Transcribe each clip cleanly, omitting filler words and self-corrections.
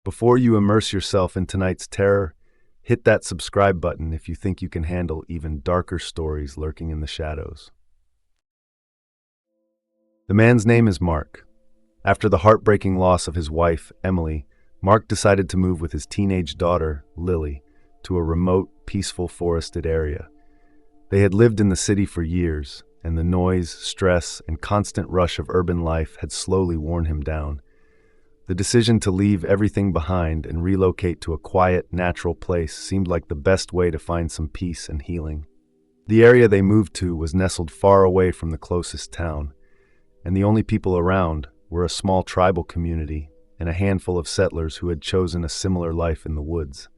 Before you immerse yourself in tonight's terror, hit that subscribe button if you think you can handle even darker stories lurking in the shadows. The man's name is Mark. After the heartbreaking loss of his wife, Emily, Mark decided to move with his teenage daughter, Lily, to a remote, peaceful forested area. They had lived in the city for years, and the noise, stress, and constant rush of urban life had slowly worn him down. The decision to leave everything behind and relocate to a quiet, natural place seemed like the best way to find some peace and healing. The area they moved to was nestled far away from the closest town, and the only people around were a small tribal community and a handful of settlers who had chosen a similar life in the woods.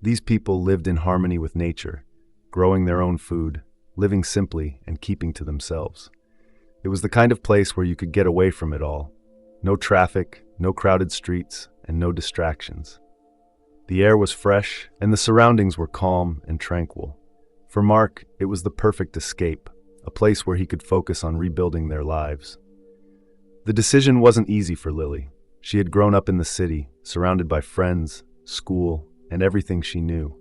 These people lived in harmony with nature, growing their own food, living simply, and keeping to themselves. It was the kind of place where you could get away from it all. No traffic, no crowded streets, and no distractions. The air was fresh, and the surroundings were calm and tranquil. For Mark, it was the perfect escape, a place where he could focus on rebuilding their lives. The decision wasn't easy for Lily. She had grown up in the city, surrounded by friends, school, and everything she knew.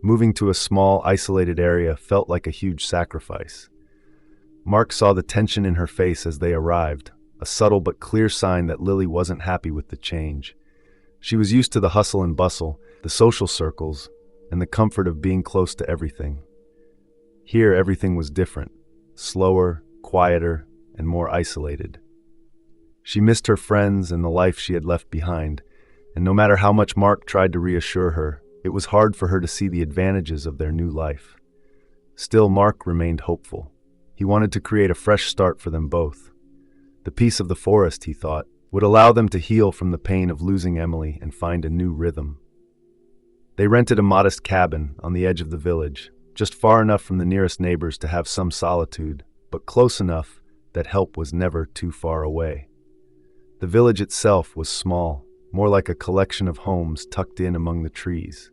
Moving to a small, isolated area felt like a huge sacrifice. Mark saw the tension in her face as they arrived, a subtle but clear sign that Lily wasn't happy with the change. She was used to the hustle and bustle, the social circles, and the comfort of being close to everything. Here, everything was different, slower, quieter, and more isolated. She missed her friends and the life she had left behind, and no matter how much Mark tried to reassure her, it was hard for her to see the advantages of their new life. Still, Mark remained hopeful. He wanted to create a fresh start for them both. The peace of the forest, he thought, would allow them to heal from the pain of losing Emily and find a new rhythm. They rented a modest cabin on the edge of the village, just far enough from the nearest neighbors to have some solitude, but close enough that help was never too far away. The village itself was small, more like a collection of homes tucked in among the trees.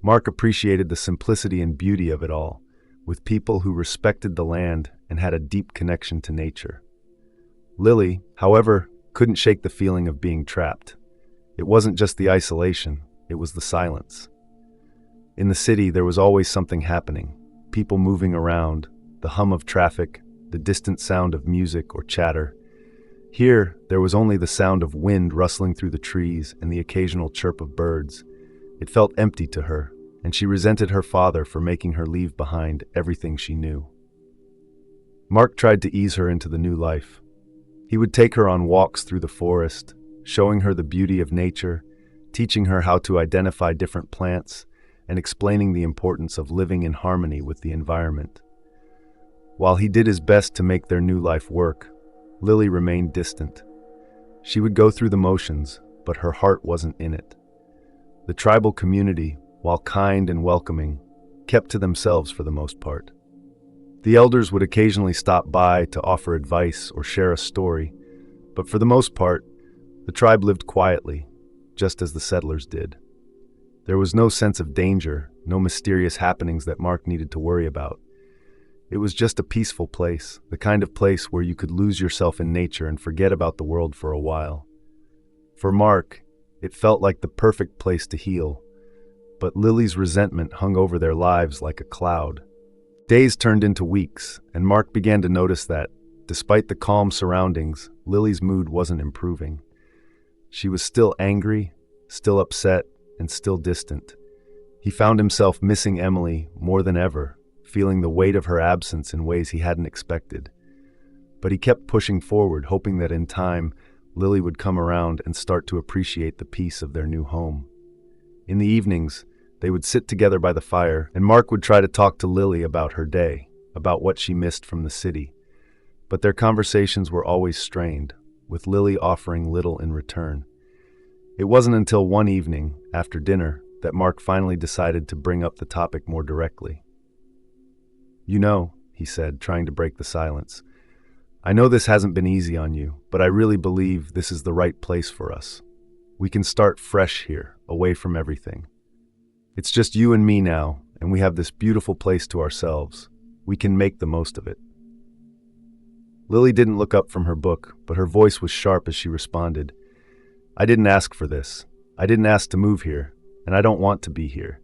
Mark appreciated the simplicity and beauty of it all, with people who respected the land and had a deep connection to nature. Lily, however, couldn't shake the feeling of being trapped. It wasn't just the isolation, it was the silence. In the city, there was always something happening, people moving around, the hum of traffic, the distant sound of music or chatter. Here, there was only the sound of wind rustling through the trees and the occasional chirp of birds. It felt empty to her, and she resented her father for making her leave behind everything she knew. Mark tried to ease her into the new life. He would take her on walks through the forest, showing her the beauty of nature, teaching her how to identify different plants, and explaining the importance of living in harmony with the environment. While he did his best to make their new life work, Lily remained distant. She would go through the motions, but her heart wasn't in it. The tribal community, while kind and welcoming, kept to themselves for the most part. The elders would occasionally stop by to offer advice or share a story, but for the most part, the tribe lived quietly, just as the settlers did. There was no sense of danger, no mysterious happenings that Mark needed to worry about. It was just a peaceful place, the kind of place where you could lose yourself in nature and forget about the world for a while. For Mark, it felt like the perfect place to heal, but Lily's resentment hung over their lives like a cloud. Days turned into weeks, and Mark began to notice that, despite the calm surroundings, Lily's mood wasn't improving. She was still angry, still upset, and still distant. He found himself missing Emily more than ever, feeling the weight of her absence in ways he hadn't expected. But he kept pushing forward, hoping that in time, Lily would come around and start to appreciate the peace of their new home. In the evenings, they would sit together by the fire, and Mark would try to talk to Lily about her day, about what she missed from the city. But their conversations were always strained, with Lily offering little in return. It wasn't until one evening, after dinner, that Mark finally decided to bring up the topic more directly. "You know," he said, trying to break the silence, "I know this hasn't been easy on you, but I really believe this is the right place for us. We can start fresh here, away from everything. It's just you and me now, and we have this beautiful place to ourselves. We can make the most of it." Lily didn't look up from her book, but her voice was sharp as she responded, I didn't ask for this. I didn't ask to move here, and I don't want to be here.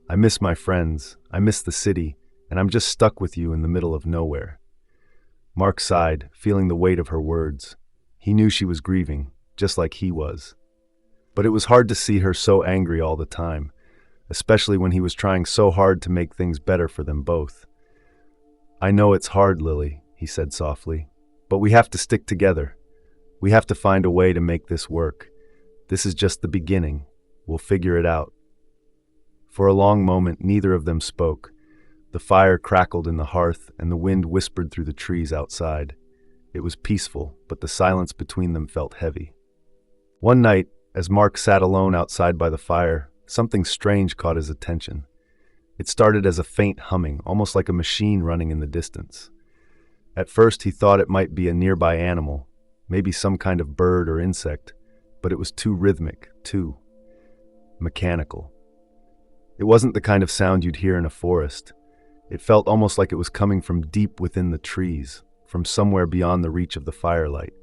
I miss my friends, I miss the city, and I'm just stuck with you in the middle of nowhere." Mark sighed, feeling the weight of her words. He knew she was grieving, just like he was. But it was hard to see her so angry all the time, especially when he was trying so hard to make things better for them both. "I know it's hard, Lily," he said softly, "but we have to stick together. We have to find a way to make this work. This is just the beginning. We'll figure it out." For a long moment, neither of them spoke. The fire crackled in the hearth, and the wind whispered through the trees outside. It was peaceful, but the silence between them felt heavy. One night, as Mark sat alone outside by the fire, something strange caught his attention. It started as a faint humming, almost like a machine running in the distance. At first, he thought it might be a nearby animal, maybe some kind of bird or insect, but it was too rhythmic, too mechanical. It wasn't the kind of sound you'd hear in a forest. It felt almost like it was coming from deep within the trees, from somewhere beyond the reach of the firelight.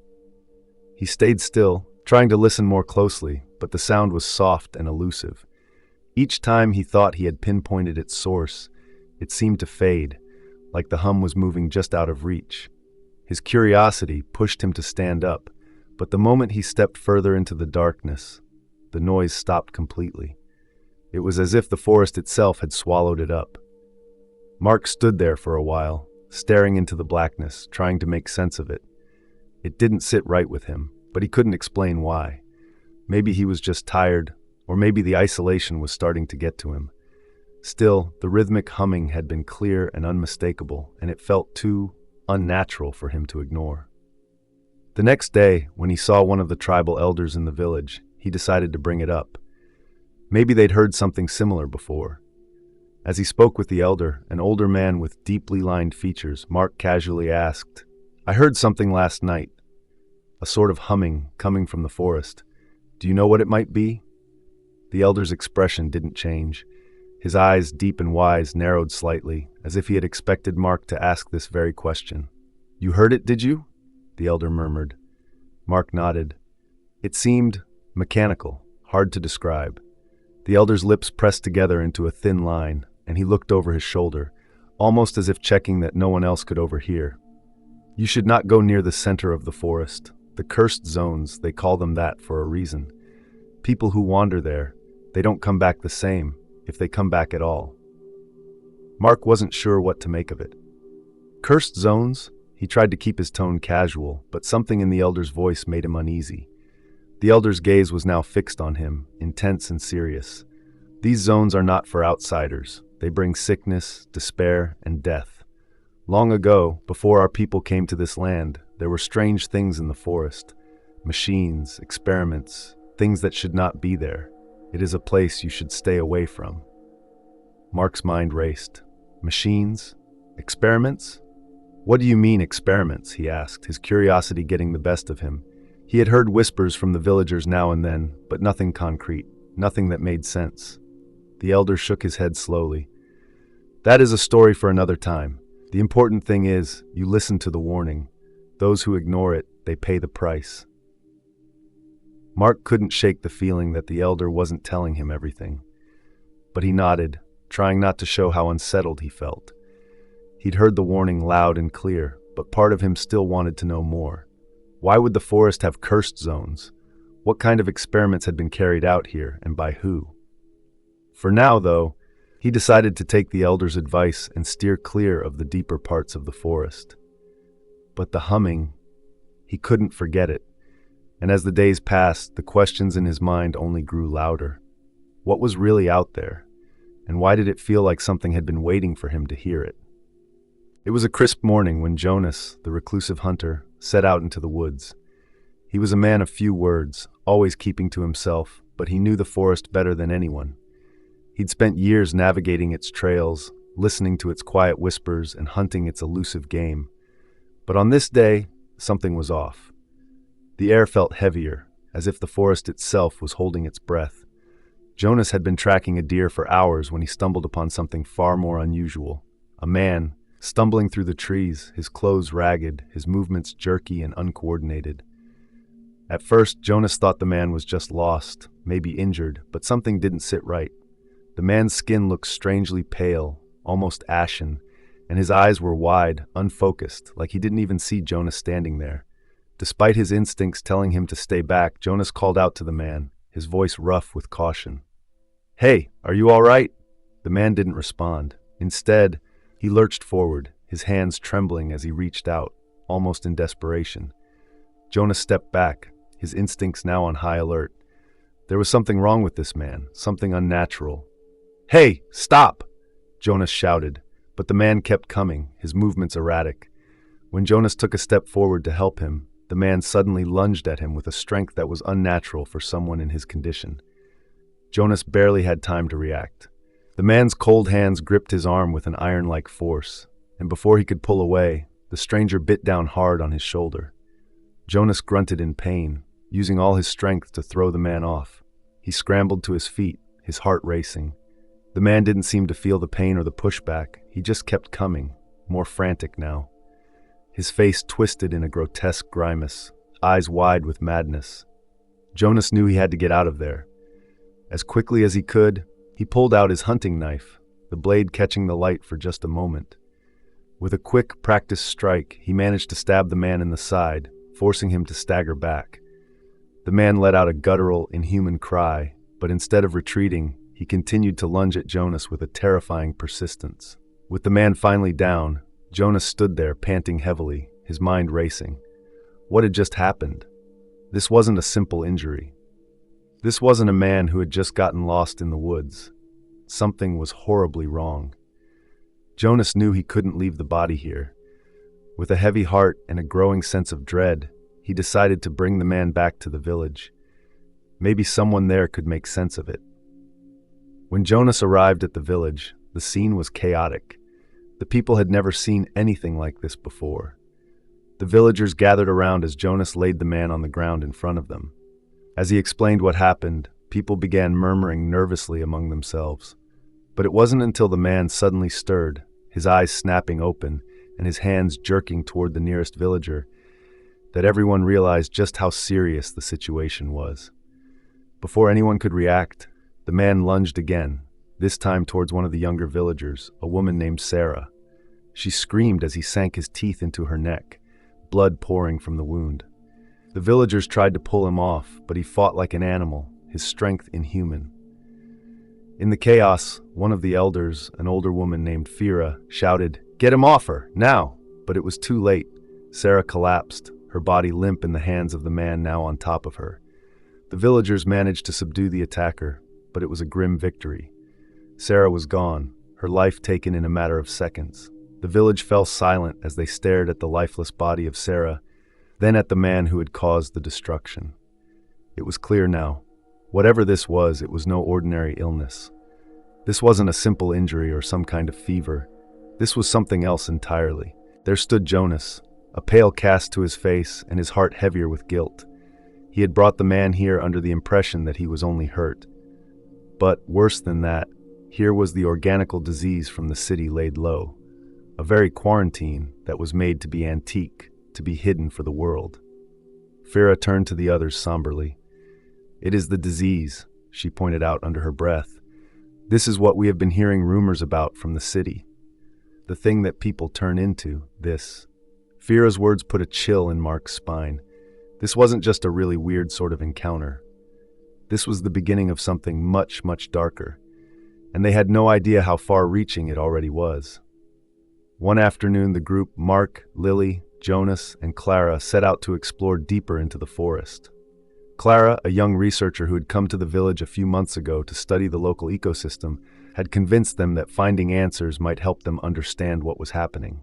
He stayed still, trying to listen more closely, but the sound was soft and elusive. Each time he thought he had pinpointed its source, it seemed to fade, like the hum was moving just out of reach. His curiosity pushed him to stand up, but the moment he stepped further into the darkness, the noise stopped completely. It was as if the forest itself had swallowed it up. Mark stood there for a while, staring into the blackness, trying to make sense of it. It didn't sit right with him, but he couldn't explain why. Maybe he was just tired, or maybe the isolation was starting to get to him. Still, the rhythmic humming had been clear and unmistakable, and it felt too unnatural for him to ignore. The next day, when he saw one of the tribal elders in the village, he decided to bring it up. Maybe they'd heard something similar before. As he spoke with the elder, an older man with deeply lined features, Mark casually asked, "I heard something last night, a sort of humming coming from the forest. Do you know what it might be?" The elder's expression didn't change. His eyes, deep and wise, narrowed slightly, as if he had expected Mark to ask this very question. "You heard it, did you?" the elder murmured. Mark nodded. It seemed mechanical, hard to describe. The elder's lips pressed together into a thin line, and he looked over his shoulder, almost as if checking that no one else could overhear. "You should not go near the center of the forest. The cursed zones, they call them that for a reason. People who wander there, they don't come back the same, if they come back at all." Mark wasn't sure what to make of it. Cursed zones? He tried to keep his tone casual, but something in the elder's voice made him uneasy. The elder's gaze was now fixed on him, intense and serious. "These zones are not for outsiders. They bring sickness, despair, and death. Long ago, before our people came to this land, there were strange things in the forest. Machines, experiments, things that should not be there. It is a place you should stay away from." Mark's mind raced. "Machines? Experiments? What do you mean, experiments?" he asked, his curiosity getting the best of him. He had heard whispers from the villagers now and then, but nothing concrete, nothing that made sense. The elder shook his head slowly. "That is a story for another time. The important thing is, you listen to the warning. Those who ignore it, they pay the price." Mark couldn't shake the feeling that the elder wasn't telling him everything. But he nodded, trying not to show how unsettled he felt. He'd heard the warning loud and clear, but part of him still wanted to know more. Why would the forest have cursed zones? What kind of experiments had been carried out here, and by who? For now, though, he decided to take the elder's advice and steer clear of the deeper parts of the forest. But the humming, he couldn't forget it. And as the days passed, the questions in his mind only grew louder. What was really out there? And why did it feel like something had been waiting for him to hear it? It was a crisp morning when Jonas, the reclusive hunter, set out into the woods. He was a man of few words, always keeping to himself, but he knew the forest better than anyone. He'd spent years navigating its trails, listening to its quiet whispers and hunting its elusive game. But on this day, something was off. The air felt heavier, as if the forest itself was holding its breath. Jonas had been tracking a deer for hours when he stumbled upon something far more unusual. A man, stumbling through the trees, his clothes ragged, his movements jerky and uncoordinated. At first, Jonas thought the man was just lost, maybe injured, but something didn't sit right. The man's skin looked strangely pale, almost ashen, and his eyes were wide, unfocused, like he didn't even see Jonas standing there. Despite his instincts telling him to stay back, Jonas called out to the man, his voice rough with caution. "Hey, are you all right?" The man didn't respond. Instead, he lurched forward, his hands trembling as he reached out, almost in desperation. Jonas stepped back, his instincts now on high alert. There was something wrong with this man, something unnatural. "Hey, stop!" Jonas shouted, but the man kept coming, his movements erratic. When Jonas took a step forward to help him, the man suddenly lunged at him with a strength that was unnatural for someone in his condition. Jonas barely had time to react. The man's cold hands gripped his arm with an iron-like force, and before he could pull away, the stranger bit down hard on his shoulder. Jonas grunted in pain, using all his strength to throw the man off. He scrambled to his feet, his heart racing. The man didn't seem to feel the pain or the pushback. He just kept coming, more frantic now. His face twisted in a grotesque grimace, eyes wide with madness. Jonas knew he had to get out of there. As quickly as he could, he pulled out his hunting knife, the blade catching the light for just a moment. With a quick, practiced strike, he managed to stab the man in the side, forcing him to stagger back. The man let out a guttural, inhuman cry, but instead of retreating, he continued to lunge at Jonas with a terrifying persistence. With the man finally down, Jonas stood there, panting heavily, his mind racing. What had just happened? This wasn't a simple injury. This wasn't a man who had just gotten lost in the woods. Something was horribly wrong. Jonas knew he couldn't leave the body here. With a heavy heart and a growing sense of dread, he decided to bring the man back to the village. Maybe someone there could make sense of it. When Jonas arrived at the village, the scene was chaotic. The people had never seen anything like this before. The villagers gathered around as Jonas laid the man on the ground in front of them. As he explained what happened, people began murmuring nervously among themselves. But it wasn't until the man suddenly stirred, his eyes snapping open and his hands jerking toward the nearest villager, that everyone realized just how serious the situation was. Before anyone could react, the man lunged again, this time towards one of the younger villagers, a woman named Clara. She screamed as he sank his teeth into her neck, blood pouring from the wound. The villagers tried to pull him off, but he fought like an animal, his strength inhuman. In the chaos, one of the elders, an older woman named Fira, shouted, "Get him off her, now!" But it was too late. Clara collapsed, her body limp in the hands of the man now on top of her. The villagers managed to subdue the attacker, but it was a grim victory. Clara was gone, her life taken in a matter of seconds. The village fell silent as they stared at the lifeless body of Clara, then at the man who had caused the destruction. It was clear now. Whatever this was, it was no ordinary illness. This wasn't a simple injury or some kind of fever. This was something else entirely. There stood Jonas, a pale cast to his face and his heart heavier with guilt. He had brought the man here under the impression that he was only hurt. But worse than that, here was the organical disease from the city laid low. A very quarantine that was made to be antique, to be hidden for the world. Fira turned to the others somberly. "It is the disease," she pointed out under her breath. "This is what we have been hearing rumors about from the city. The thing that people turn into, this." Fira's words put a chill in Mark's spine. This wasn't just a really weird sort of encounter. This was the beginning of something much, much darker, and they had no idea how far-reaching it already was. One afternoon, the group, Mark, Lily, Jonas, and Clara, set out to explore deeper into the forest. Clara, a young researcher who had come to the village a few months ago to study the local ecosystem, had convinced them that finding answers might help them understand what was happening.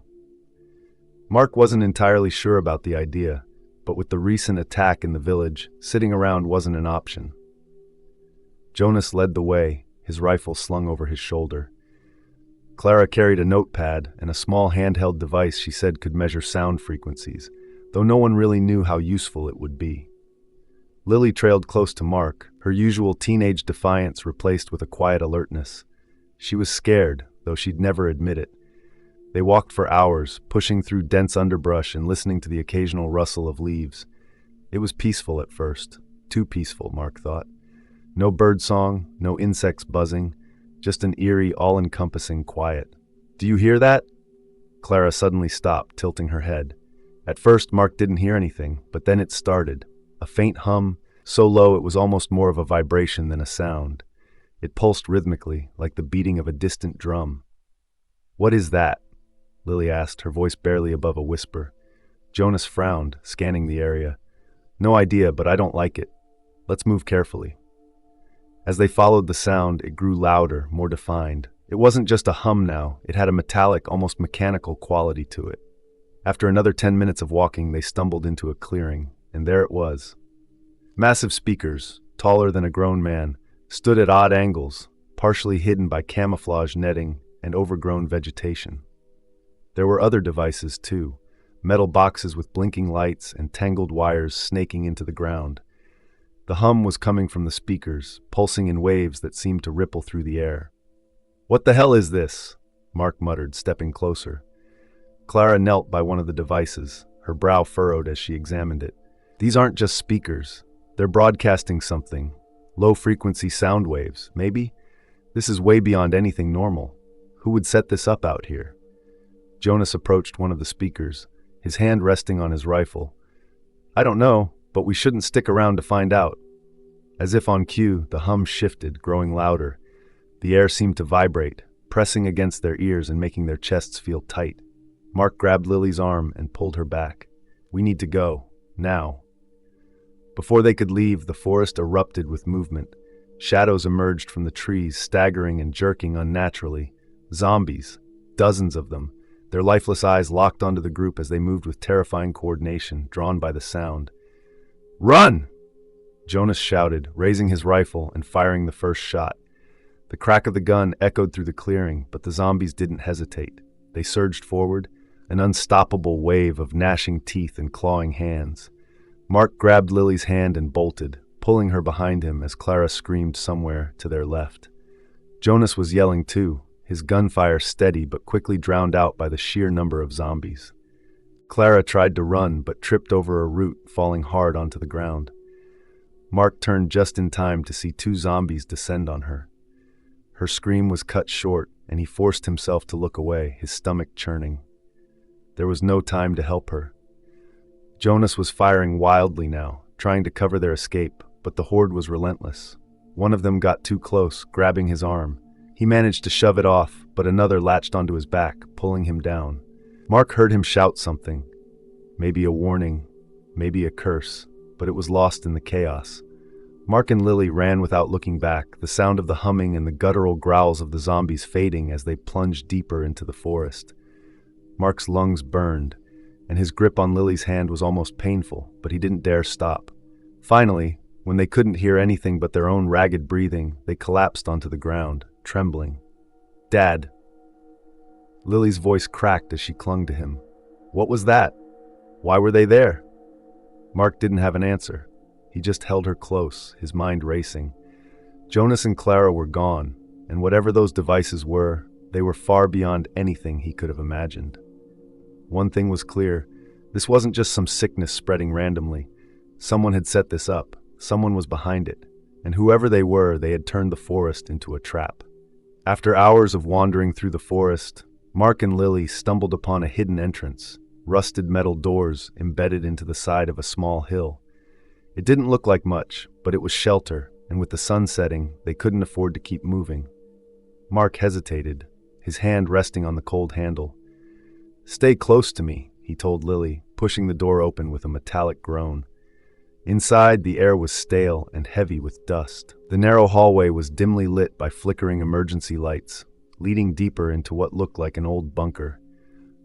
Mark wasn't entirely sure about the idea, but with the recent attack in the village, sitting around wasn't an option. Jonas led the way, his rifle slung over his shoulder. Clara carried a notepad and a small handheld device she said could measure sound frequencies, though no one really knew how useful it would be. Lily trailed close to Mark, her usual teenage defiance replaced with a quiet alertness. She was scared, though she'd never admit it. They walked for hours, pushing through dense underbrush and listening to the occasional rustle of leaves. It was peaceful at first. Too peaceful, Mark thought. No birdsong, no insects buzzing, just an eerie, all-encompassing quiet. "Do you hear that?" Clara suddenly stopped, tilting her head. At first, Mark didn't hear anything, but then it started. A faint hum, so low it was almost more of a vibration than a sound. It pulsed rhythmically, like the beating of a distant drum. "What is that?" Lily asked, her voice barely above a whisper. Jonas frowned, scanning the area. "No idea, but I don't like it. Let's move carefully." As they followed the sound, it grew louder, more defined. It wasn't just a hum now, it had a metallic, almost mechanical quality to it. After another 10 minutes of walking, they stumbled into a clearing, and there it was. Massive speakers, taller than a grown man, stood at odd angles, partially hidden by camouflage netting and overgrown vegetation. There were other devices, too, metal boxes with blinking lights and tangled wires snaking into the ground. The hum was coming from the speakers, pulsing in waves that seemed to ripple through the air. "What the hell is this?" Mark muttered, stepping closer. Clara knelt by one of the devices, her brow furrowed as she examined it. "These aren't just speakers. They're broadcasting something. Low-frequency sound waves, maybe? This is way beyond anything normal. Who would set this up out here?" Jonas approached one of the speakers, his hand resting on his rifle. "I don't know, but we shouldn't stick around to find out." As if on cue, the hum shifted, growing louder. The air seemed to vibrate, pressing against their ears and making their chests feel tight. Mark grabbed Lily's arm and pulled her back. "We need to go. Now." Before they could leave, the forest erupted with movement. Shadows emerged from the trees, staggering and jerking unnaturally. Zombies. Dozens of them. Their lifeless eyes locked onto the group as they moved with terrifying coordination, drawn by the sound. "Run!" Jonas shouted, raising his rifle and firing the first shot. The crack of the gun echoed through the clearing, but the zombies didn't hesitate. They surged forward, an unstoppable wave of gnashing teeth and clawing hands. Mark grabbed Lily's hand and bolted, pulling her behind him as Clara screamed somewhere to their left. Jonas was yelling too, his gunfire steady but quickly drowned out by the sheer number of zombies. Clara tried to run but tripped over a root, falling hard onto the ground. Mark turned just in time to see two zombies descend on her. Her scream was cut short, and he forced himself to look away, his stomach churning. There was no time to help her. Jonas was firing wildly now, trying to cover their escape, but the Horde was relentless. One of them got too close, grabbing his arm. He managed to shove it off, but another latched onto his back, pulling him down. Mark heard him shout something. Maybe a warning, maybe a curse, but it was lost in the chaos. Mark and Lily ran without looking back, the sound of the humming and the guttural growls of the zombies fading as they plunged deeper into the forest. Mark's lungs burned, and his grip on Lily's hand was almost painful, but he didn't dare stop. Finally, when they couldn't hear anything but their own ragged breathing, they collapsed onto the ground, trembling. "Dad." Lily's voice cracked as she clung to him. "What was that? Why were they there?" Mark didn't have an answer. He just held her close, his mind racing. Jonas and Clara were gone, and whatever those devices were, they were far beyond anything he could have imagined. One thing was clear, this wasn't just some sickness spreading randomly. Someone had set this up, someone was behind it, and whoever they were, they had turned the forest into a trap. After hours of wandering through the forest, Mark and Lily stumbled upon a hidden entrance, rusted metal doors embedded into the side of a small hill. It didn't look like much, but it was shelter, and with the sun setting, they couldn't afford to keep moving. Mark hesitated, his hand resting on the cold handle. "Stay close to me," he told Lily, pushing the door open with a metallic groan. Inside, the air was stale and heavy with dust. The narrow hallway was dimly lit by flickering emergency lights, leading deeper into what looked like an old bunker.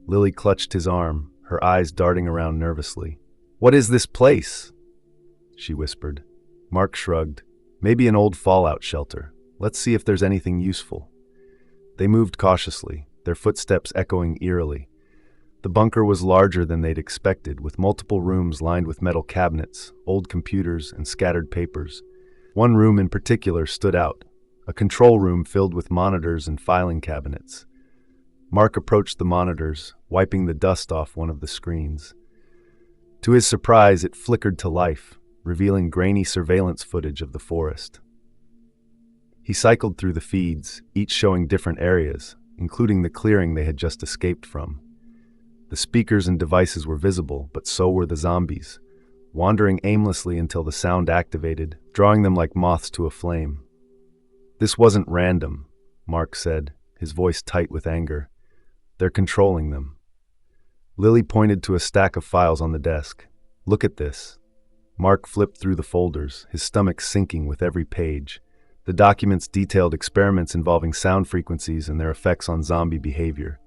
Lily clutched his arm, her eyes darting around nervously. "What is this place?" she whispered. Mark shrugged. "Maybe an old fallout shelter. Let's see if there's anything useful." They moved cautiously, their footsteps echoing eerily. The bunker was larger than they'd expected, with multiple rooms lined with metal cabinets, old computers, and scattered papers. One room in particular stood out, a control room filled with monitors and filing cabinets. Mark approached the monitors, wiping the dust off one of the screens. To his surprise, it flickered to life, revealing grainy surveillance footage of the forest. He cycled through the feeds, each showing different areas, including the clearing they had just escaped from. The speakers and devices were visible, but so were the zombies, wandering aimlessly until the sound activated, drawing them like moths to a flame. "This wasn't random," Mark said, his voice tight with anger. "They're controlling them." Lily pointed to a stack of files on the desk. "Look at this." Mark flipped through the folders, his stomach sinking with every page. The documents detailed experiments involving sound frequencies and their effects on zombie behavior.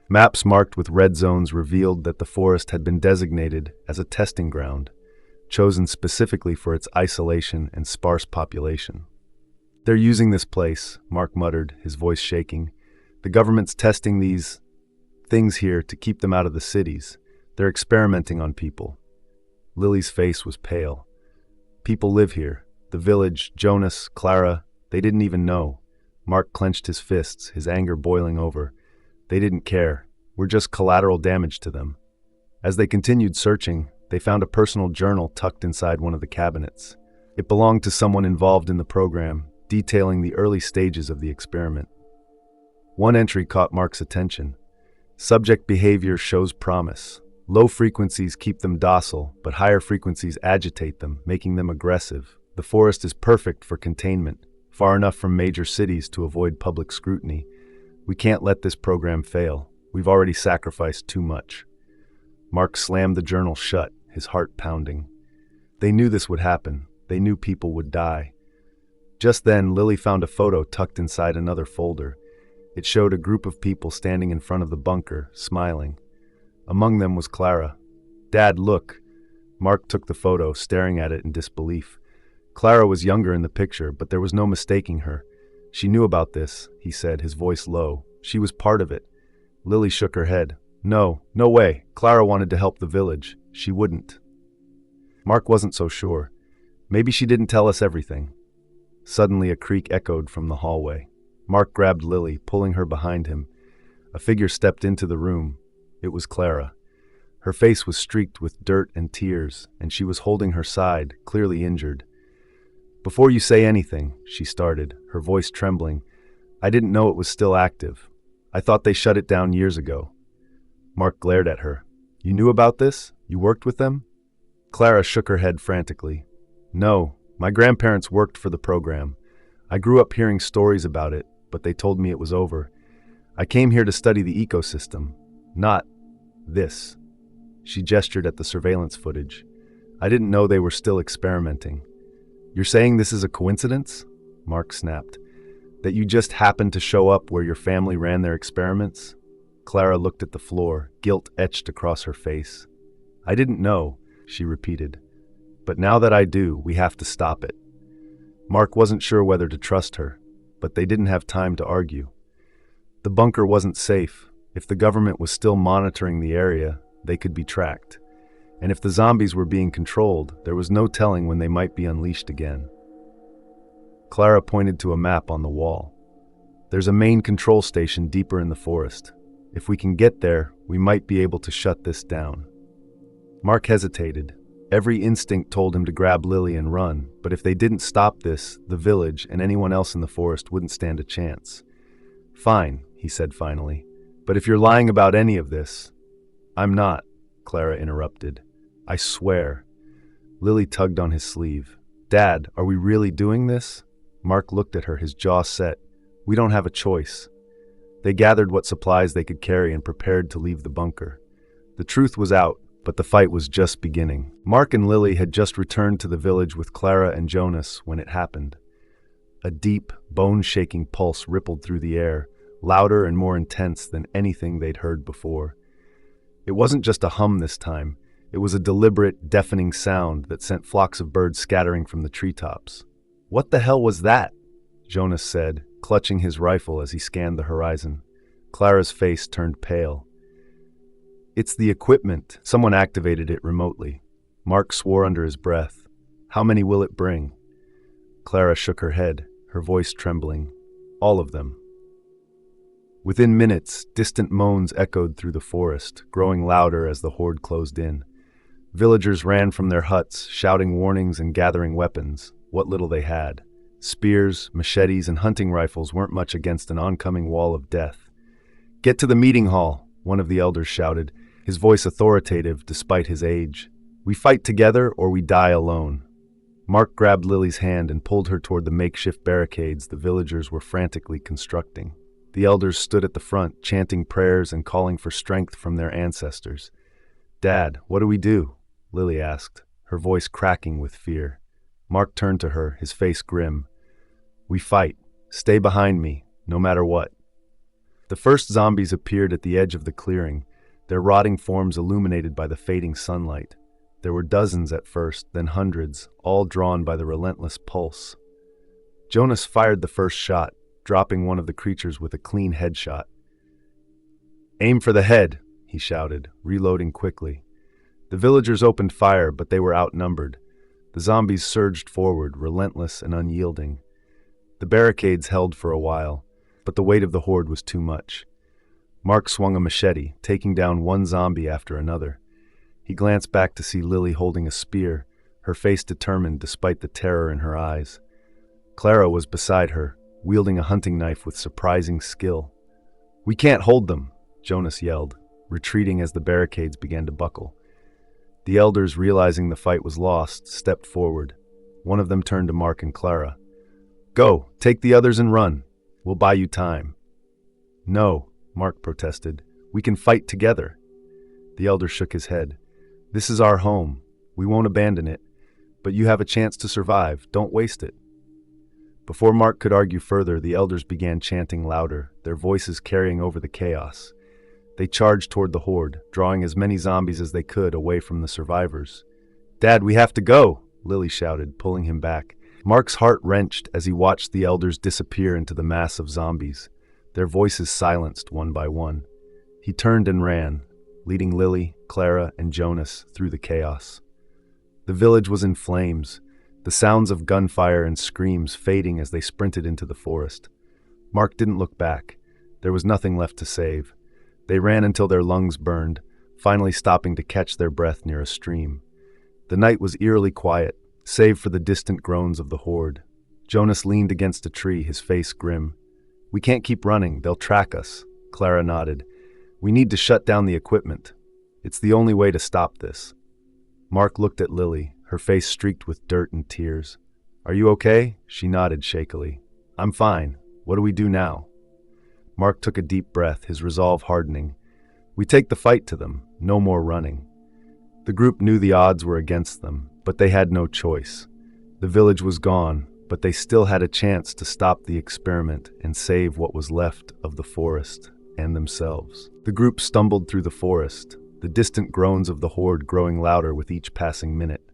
Maps marked with red zones revealed that the forest had been designated as a testing ground, chosen specifically for its isolation and sparse population. "They're using this place," Mark muttered, his voice shaking. "The government's testing these things here to keep them out of the cities. They're experimenting on people." Lily's face was pale. "People live here. The village, Jonas, Clara, they didn't even know." Mark clenched his fists, his anger boiling over. "They didn't care. We're just collateral damage to them." As they continued searching, they found a personal journal tucked inside one of the cabinets. It belonged to someone involved in the program, detailing the early stages of the experiment. One entry caught Mark's attention. "Subject behavior shows promise. Low frequencies keep them docile, but higher frequencies agitate them, making them aggressive. The forest is perfect for containment, far enough from major cities to avoid public scrutiny. We can't let this program fail. We've already sacrificed too much." Mark slammed the journal shut, his heart pounding. They knew this would happen. They knew people would die. Just then, Lily found a photo tucked inside another folder. It showed a group of people standing in front of the bunker, smiling. Among them was Clara. "Dad, look." Mark took the photo, staring at it in disbelief. Clara was younger in the picture, but there was no mistaking her. "She knew about this," he said, his voice low. "She was part of it." Lily shook her head. No way. Clara wanted to help the village. She wouldn't." Mark wasn't so sure. "Maybe she didn't tell us everything." Suddenly a creak echoed from the hallway. Mark grabbed Lily, pulling her behind him. A figure stepped into the room. It was Clara. Her face was streaked with dirt and tears, and she was holding her side, clearly injured. "Before you say anything," she started, her voice trembling, "I didn't know it was still active. I thought they shut it down years ago." Mark glared at her. "You knew about this? You worked with them?" Clara shook her head frantically. "No, my grandparents worked for the program. I grew up hearing stories about it, but they told me it was over. I came here to study the ecosystem, not this." She gestured at the surveillance footage. "I didn't know they were still experimenting." "You're saying this is a coincidence?" Mark snapped. "That you just happened to show up where your family ran their experiments?" Clara looked at the floor, guilt etched across her face. "I didn't know," she repeated. "But now that I do, we have to stop it." Mark wasn't sure whether to trust her, but they didn't have time to argue. The bunker wasn't safe. If the government was still monitoring the area, they could be tracked. And if the zombies were being controlled, there was no telling when they might be unleashed again. Clara pointed to a map on the wall. "There's a main control station deeper in the forest. If we can get there, we might be able to shut this down." Mark hesitated. Every instinct told him to grab Lily and run, but if they didn't stop this, the village and anyone else in the forest wouldn't stand a chance. "Fine," he said finally. "But if you're lying about any of this—" "I'm not," Clara interrupted. "I swear." Lily tugged on his sleeve. "Dad, are we really doing this?" Mark looked at her, his jaw set. "We don't have a choice." They gathered what supplies they could carry and prepared to leave the bunker. The truth was out, but the fight was just beginning. Mark and Lily had just returned to the village with Clara and Jonas when it happened. A deep, bone-shaking pulse rippled through the air, louder and more intense than anything they'd heard before. It wasn't just a hum this time. It was a deliberate, deafening sound that sent flocks of birds scattering from the treetops. "What the hell was that?" Jonas said, clutching his rifle as he scanned the horizon. Clara's face turned pale. "It's the equipment. Someone activated it remotely." Mark swore under his breath. "How many will it bring?" Clara shook her head, her voice trembling. "All of them." Within minutes, distant moans echoed through the forest, growing louder as the horde closed in. Villagers ran from their huts, shouting warnings and gathering weapons, what little they had. Spears, machetes, and hunting rifles weren't much against an oncoming wall of death. "Get to the meeting hall," one of the elders shouted, his voice authoritative despite his age. "We fight together or we die alone." Mark grabbed Lily's hand and pulled her toward the makeshift barricades the villagers were frantically constructing. The elders stood at the front, chanting prayers and calling for strength from their ancestors. "Dad, what do we do?" Lily asked, her voice cracking with fear. Mark turned to her, his face grim. "We fight. Stay behind me, no matter what." The first zombies appeared at the edge of the clearing, their rotting forms illuminated by the fading sunlight. There were dozens at first, then hundreds, all drawn by the relentless pulse. Jonas fired the first shot, dropping one of the creatures with a clean headshot. "Aim for the head," he shouted, reloading quickly. The villagers opened fire, but they were outnumbered. The zombies surged forward, relentless and unyielding. The barricades held for a while, but the weight of the horde was too much. Mark swung a machete, taking down one zombie after another. He glanced back to see Lily holding a spear, her face determined despite the terror in her eyes. Clara was beside her, wielding a hunting knife with surprising skill. "We can't hold them," Jonas yelled, retreating as the barricades began to buckle. The elders, realizing the fight was lost, stepped forward. One of them turned to Mark and Clara. "Go, take the others and run. We'll buy you time." "No," Mark protested. "We can fight together." The elder shook his head. "This is our home. We won't abandon it. But you have a chance to survive. Don't waste it." Before Mark could argue further, the elders began chanting louder, their voices carrying over the chaos. They charged toward the horde, drawing as many zombies as they could away from the survivors. "Dad, we have to go," Lily shouted, pulling him back. Mark's heart wrenched as he watched the elders disappear into the mass of zombies, their voices silenced one by one. He turned and ran, leading Lily, Clara, and Jonas through the chaos. The village was in flames, the sounds of gunfire and screams fading as they sprinted into the forest. Mark didn't look back. There was nothing left to save. They ran until their lungs burned, finally stopping to catch their breath near a stream. The night was eerily quiet, save for the distant groans of the horde. Jonas leaned against a tree, his face grim. "We can't keep running, they'll track us," Clara nodded. "We need to shut down the equipment. It's the only way to stop this." Mark looked at Lily, her face streaked with dirt and tears. "Are you okay?" She nodded shakily. "I'm fine. What do we do now?" Mark took a deep breath, his resolve hardening. "We take the fight to them, no more running." The group knew the odds were against them, but they had no choice. The village was gone, but they still had a chance to stop the experiment and save what was left of the forest and themselves. The group stumbled through the forest, the distant groans of the horde growing louder with each passing minute.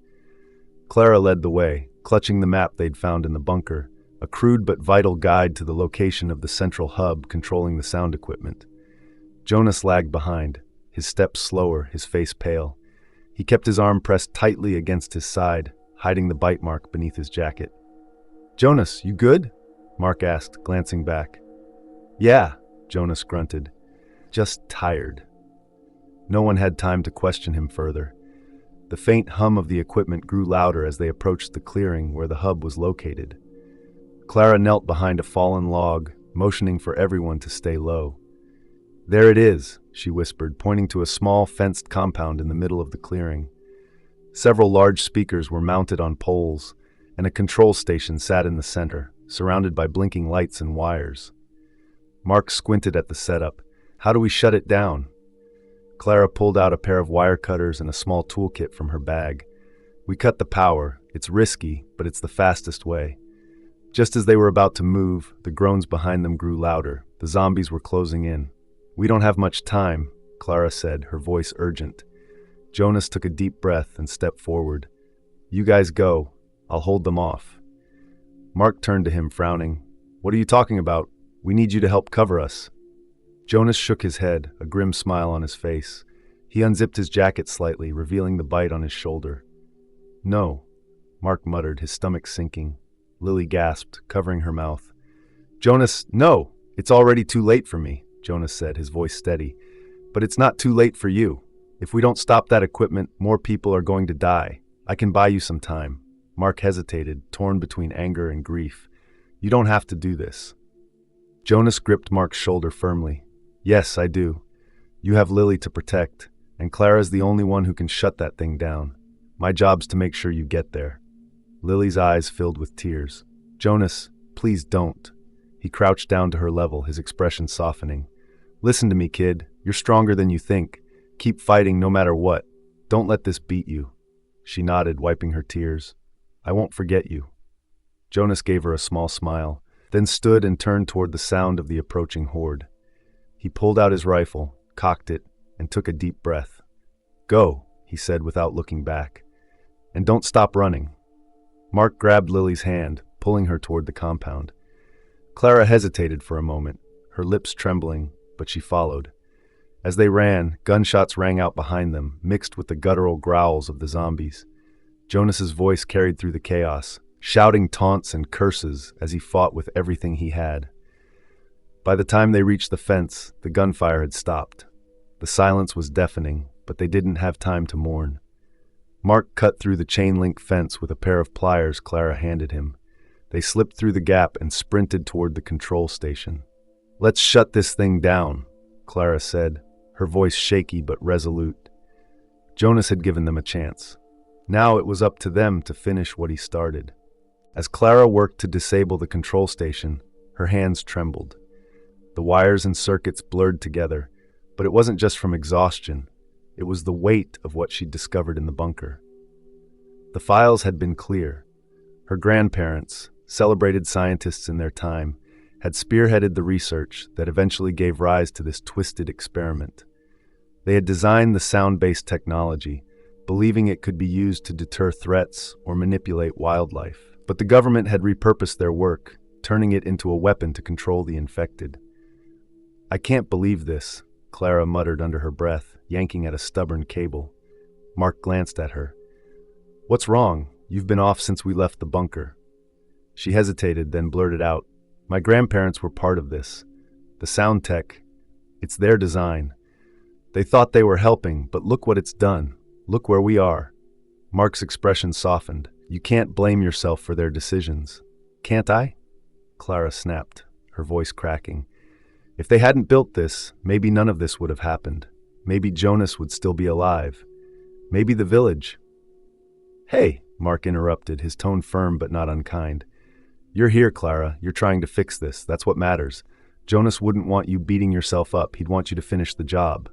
Clara led the way, clutching the map they'd found in the bunker, a crude but vital guide to the location of the central hub controlling the sound equipment. Jonas lagged behind, his steps slower, his face pale. He kept his arm pressed tightly against his side, hiding the bite mark beneath his jacket. "Jonas, you good?" Mark asked, glancing back. "Yeah," Jonas grunted. "Just tired." No one had time to question him further. The faint hum of the equipment grew louder as they approached the clearing where the hub was located. Clara knelt behind a fallen log, motioning for everyone to stay low. "There it is," she whispered, pointing to a small fenced compound in the middle of the clearing. Several large speakers were mounted on poles, and a control station sat in the center, surrounded by blinking lights and wires. Mark squinted at the setup. "How do we shut it down?" Clara pulled out a pair of wire cutters and a small toolkit from her bag. "We cut the power. It's risky, but it's the fastest way." Just as they were about to move, the groans behind them grew louder. The zombies were closing in. "We don't have much time," Clara said, her voice urgent. Jonas took a deep breath and stepped forward. "You guys go. I'll hold them off." Mark turned to him, frowning. "What are you talking about? We need you to help cover us." Jonas shook his head, a grim smile on his face. He unzipped his jacket slightly, revealing the bite on his shoulder. "No," Mark muttered, his stomach sinking. Lily gasped, covering her mouth. "Jonas, no! It's already too late for me," Jonas said, his voice steady. "But it's not too late for you." If we don't stop that equipment, more people are going to die. I can buy you some time." Mark hesitated, torn between anger and grief. "You don't have to do this." Jonas gripped Mark's shoulder firmly. "Yes, I do. You have Lily to protect, and Clara's the only one who can shut that thing down. My job's to make sure you get there." Lily's eyes filled with tears. "Jonas, please don't." He crouched down to her level, his expression softening. "Listen to me, kid. You're stronger than you think. Keep fighting no matter what. Don't let this beat you." She nodded, wiping her tears. "I won't forget you." Jonas gave her a small smile, then stood and turned toward the sound of the approaching horde. He pulled out his rifle, cocked it, and took a deep breath. "Go," he said without looking back. "And don't stop running." Mark grabbed Lily's hand, pulling her toward the compound. Clara hesitated for a moment, her lips trembling, but she followed. As they ran, gunshots rang out behind them, mixed with the guttural growls of the zombies. Jonas's voice carried through the chaos, shouting taunts and curses as he fought with everything he had. By the time they reached the fence, the gunfire had stopped. The silence was deafening, but they didn't have time to mourn. Mark cut through the chain-link fence with a pair of pliers Clara handed him. They slipped through the gap and sprinted toward the control station. "Let's shut this thing down," Clara said, her voice shaky but resolute. Jonas had given them a chance. Now it was up to them to finish what he started. As Clara worked to disable the control station, her hands trembled. The wires and circuits blurred together, but it wasn't just from exhaustion. It was the weight of what she'd discovered in the bunker. The files had been clear. Her grandparents, celebrated scientists in their time, had spearheaded the research that eventually gave rise to this twisted experiment. They had designed the sound-based technology, believing it could be used to deter threats or manipulate wildlife. But the government had repurposed their work, turning it into a weapon to control the infected. "I can't believe this," Clara muttered under her breath, yanking at a stubborn cable. Mark glanced at her. "What's wrong? You've been off since we left the bunker." She hesitated, then blurted out, "My grandparents were part of this. The sound tech, it's their design. They thought they were helping, but look what it's done. Look where we are." Mark's expression softened. "You can't blame yourself for their decisions." "Can't I?" Clara snapped, her voice cracking. "If they hadn't built this, maybe none of this would have happened. Maybe Jonas would still be alive. Maybe the village." "Hey," Mark interrupted, his tone firm but not unkind. "You're here, Clara. You're trying to fix this. That's what matters. Jonas wouldn't want you beating yourself up. He'd want you to finish the job."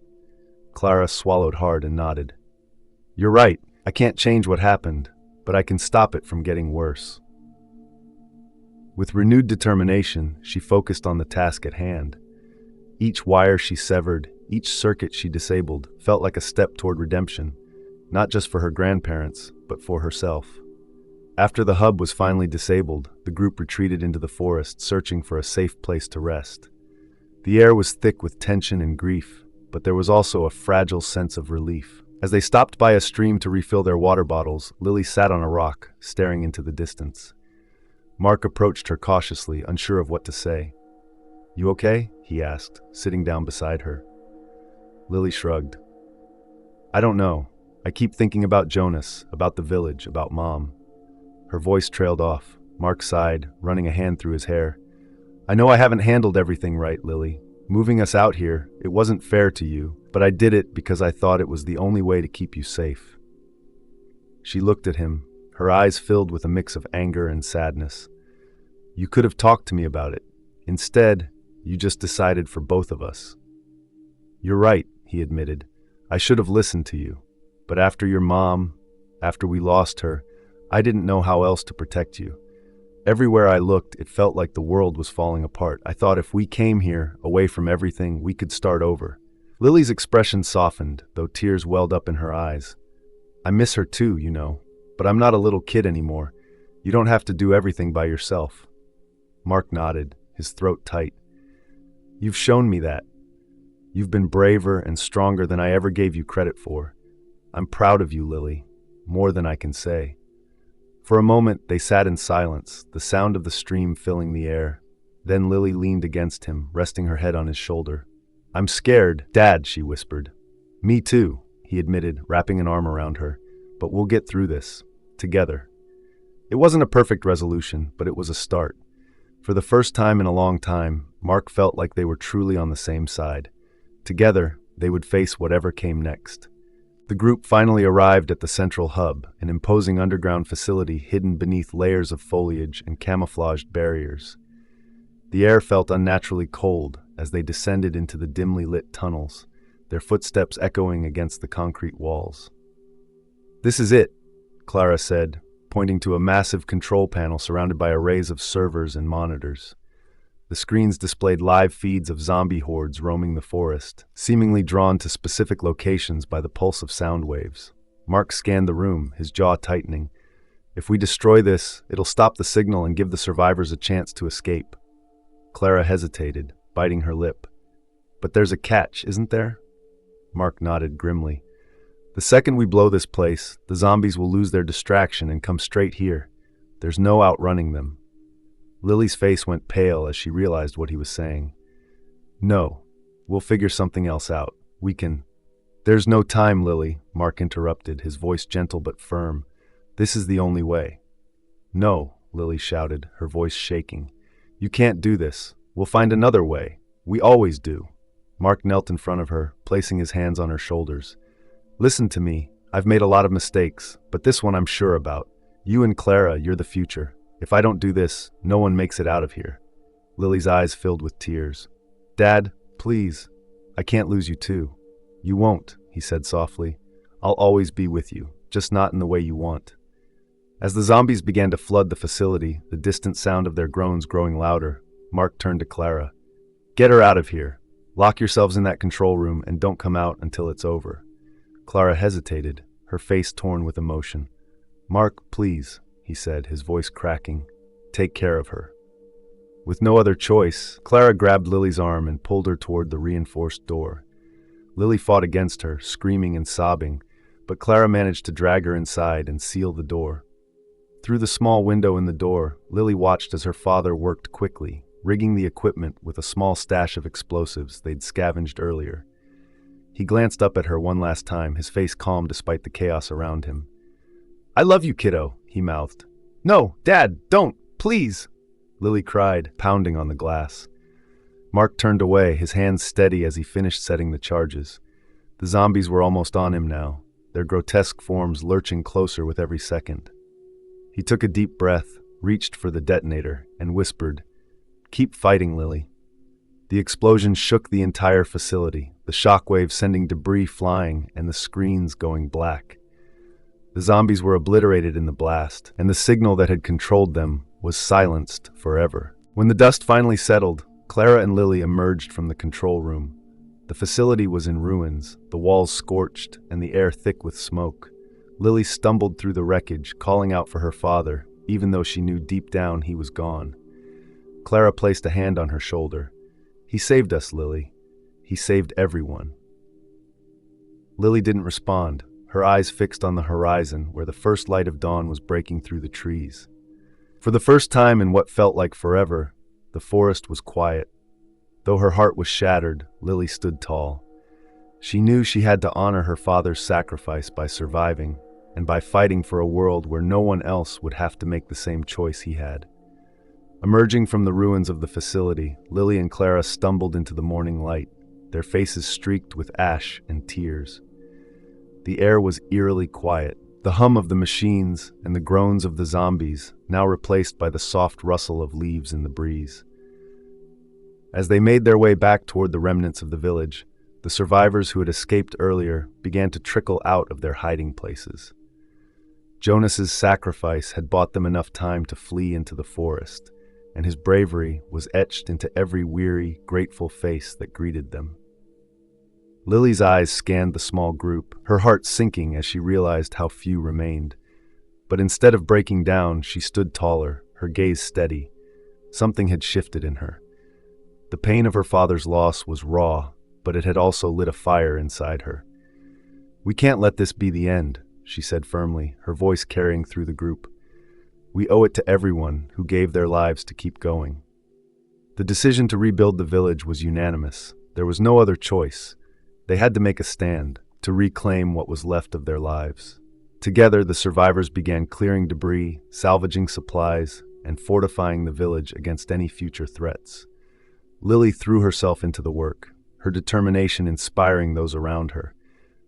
Clara swallowed hard and nodded. "You're right. I can't change what happened, but I can stop it from getting worse." With renewed determination, she focused on the task at hand. Each wire she severed, each circuit she disabled, felt like a step toward redemption, not just for her grandparents, but for herself. After the hub was finally disabled, the group retreated into the forest, searching for a safe place to rest. The air was thick with tension and grief, but there was also a fragile sense of relief. As they stopped by a stream to refill their water bottles, Lily sat on a rock, staring into the distance. Mark approached her cautiously, unsure of what to say. "You okay?" he asked, sitting down beside her. Lily shrugged. "I don't know. I keep thinking about Jonas, about the village, about Mom." Her voice trailed off. Mark sighed, running a hand through his hair. "I know I haven't handled everything right, Lily. Moving us out here, it wasn't fair to you, but I did it because I thought it was the only way to keep you safe." She looked at him, her eyes filled with a mix of anger and sadness. "You could have talked to me about it. Instead, you just decided for both of us." "You're right," he admitted. "I should have listened to you. But after your mom, after we lost her, I didn't know how else to protect you. Everywhere I looked, it felt like the world was falling apart. I thought if we came here, away from everything, we could start over." Lily's expression softened, though tears welled up in her eyes. "I miss her too, you know, but I'm not a little kid anymore. You don't have to do everything by yourself." Mark nodded, his throat tight. "You've shown me that. You've been braver and stronger than I ever gave you credit for. I'm proud of you, Lily, more than I can say." For a moment, they sat in silence, the sound of the stream filling the air. Then Lily leaned against him, resting her head on his shoulder. "I'm scared, Dad," she whispered. "Me too," he admitted, wrapping an arm around her. "But we'll get through this. Together." It wasn't a perfect resolution, but it was a start. For the first time in a long time, Mark felt like they were truly on the same side. Together, they would face whatever came next. The group finally arrived at the central hub, an imposing underground facility hidden beneath layers of foliage and camouflaged barriers. The air felt unnaturally cold as they descended into the dimly lit tunnels, their footsteps echoing against the concrete walls. "This is it," Clara said, pointing to a massive control panel surrounded by arrays of servers and monitors. The screens displayed live feeds of zombie hordes roaming the forest, seemingly drawn to specific locations by the pulse of sound waves. Mark scanned the room, his jaw tightening. "If we destroy this, it'll stop the signal and give the survivors a chance to escape." Clara hesitated, biting her lip. "But there's a catch, isn't there?" Mark nodded grimly. "The second we blow this place, the zombies will lose their distraction and come straight here. There's no outrunning them." Lily's face went pale as she realized what he was saying. "No, we'll figure something else out. We can—" "There's no time, Lily," Mark interrupted, his voice gentle but firm. "This is the only way." "No," Lily shouted, her voice shaking. "You can't do this. We'll find another way. We always do." Mark knelt in front of her, placing his hands on her shoulders. "Listen to me. I've made a lot of mistakes, but this one I'm sure about. You and Clara, you're the future. If I don't do this, no one makes it out of here." Lily's eyes filled with tears. "Dad, please. I can't lose you too." "You won't," he said softly. "I'll always be with you, just not in the way you want." As the zombies began to flood the facility, the distant sound of their groans growing louder, Mark turned to Clara. "Get her out of here. Lock yourselves in that control room and don't come out until it's over." Clara hesitated, her face torn with emotion. "Mark, please," he said, his voice cracking. "Take care of her." With no other choice, Clara grabbed Lily's arm and pulled her toward the reinforced door. Lily fought against her, screaming and sobbing, but Clara managed to drag her inside and seal the door. Through the small window in the door, Lily watched as her father worked quickly, rigging the equipment with a small stash of explosives they'd scavenged earlier. He glanced up at her one last time, his face calm despite the chaos around him. "I love you, kiddo," he mouthed. "No, Dad, don't, please," Lily cried, pounding on the glass. Mark turned away, his hands steady as he finished setting the charges. The zombies were almost on him now, their grotesque forms lurching closer with every second. He took a deep breath, reached for the detonator, and whispered, "Keep fighting, Lily." The explosion shook the entire facility, the shockwaves sending debris flying and the screens going black. The zombies were obliterated in the blast, and the signal that had controlled them was silenced forever. When the dust finally settled, Clara and Lily emerged from the control room. The facility was in ruins, the walls scorched, and the air thick with smoke. Lily stumbled through the wreckage, calling out for her father, even though she knew deep down he was gone. Clara placed a hand on her shoulder. "He saved us, Lily. He saved everyone." Lily didn't respond, her eyes fixed on the horizon where the first light of dawn was breaking through the trees. For the first time in what felt like forever, the forest was quiet. Though her heart was shattered, Lily stood tall. She knew she had to honor her father's sacrifice by surviving, and by fighting for a world where no one else would have to make the same choice he had. Emerging from the ruins of the facility, Lily and Clara stumbled into the morning light, their faces streaked with ash and tears. The air was eerily quiet, the hum of the machines and the groans of the zombies now replaced by the soft rustle of leaves in the breeze. As they made their way back toward the remnants of the village, the survivors who had escaped earlier began to trickle out of their hiding places. Jonas's sacrifice had bought them enough time to flee into the forest, and his bravery was etched into every weary, grateful face that greeted them. Lily's eyes scanned the small group, her heart sinking as she realized how few remained. But instead of breaking down, she stood taller, her gaze steady. Something had shifted in her. The pain of her father's loss was raw, but it had also lit a fire inside her. "We can't let this be the end," she said firmly, her voice carrying through the group. "We owe it to everyone who gave their lives to keep going." The decision to rebuild the village was unanimous. There was no other choice. They had to make a stand, to reclaim what was left of their lives. Together, the survivors began clearing debris, salvaging supplies, and fortifying the village against any future threats. Lily threw herself into the work, her determination inspiring those around her.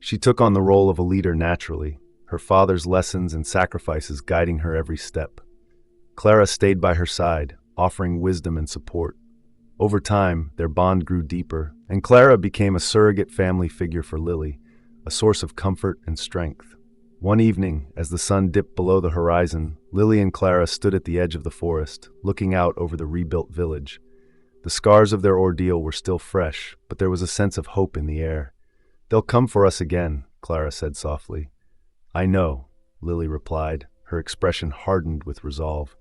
She took on the role of a leader naturally, her father's lessons and sacrifices guiding her every step. Clara stayed by her side, offering wisdom and support. Over time, their bond grew deeper, and Clara became a surrogate family figure for Lily, a source of comfort and strength. One evening, as the sun dipped below the horizon, Lily and Clara stood at the edge of the forest, looking out over the rebuilt village. The scars of their ordeal were still fresh, but there was a sense of hope in the air. "They'll come for us again," Clara said softly. "I know," Lily replied, her expression hardened with resolve.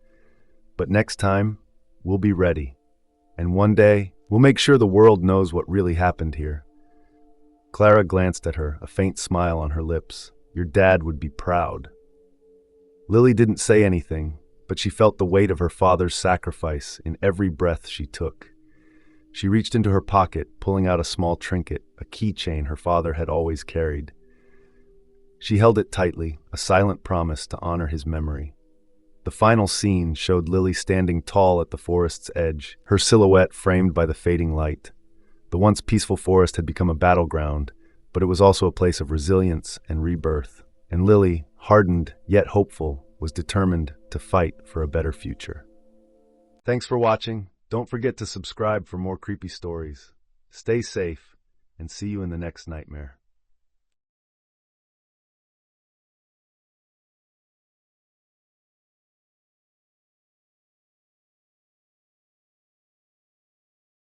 "But next time, we'll be ready. And one day, we'll make sure the world knows what really happened here." Clara glanced at her, a faint smile on her lips. "Your dad would be proud." Lily didn't say anything, but she felt the weight of her father's sacrifice in every breath she took. She reached into her pocket, pulling out a small trinket, a keychain her father had always carried. She held it tightly, a silent promise to honor his memory. The final scene showed Lily standing tall at the forest's edge, her silhouette framed by the fading light. The once peaceful forest had become a battleground, but it was also a place of resilience and rebirth. And Lily, hardened yet hopeful, was determined to fight for a better future. Thanks for watching. Don't forget to subscribe for more creepy stories. Stay safe, and see you in the next nightmare.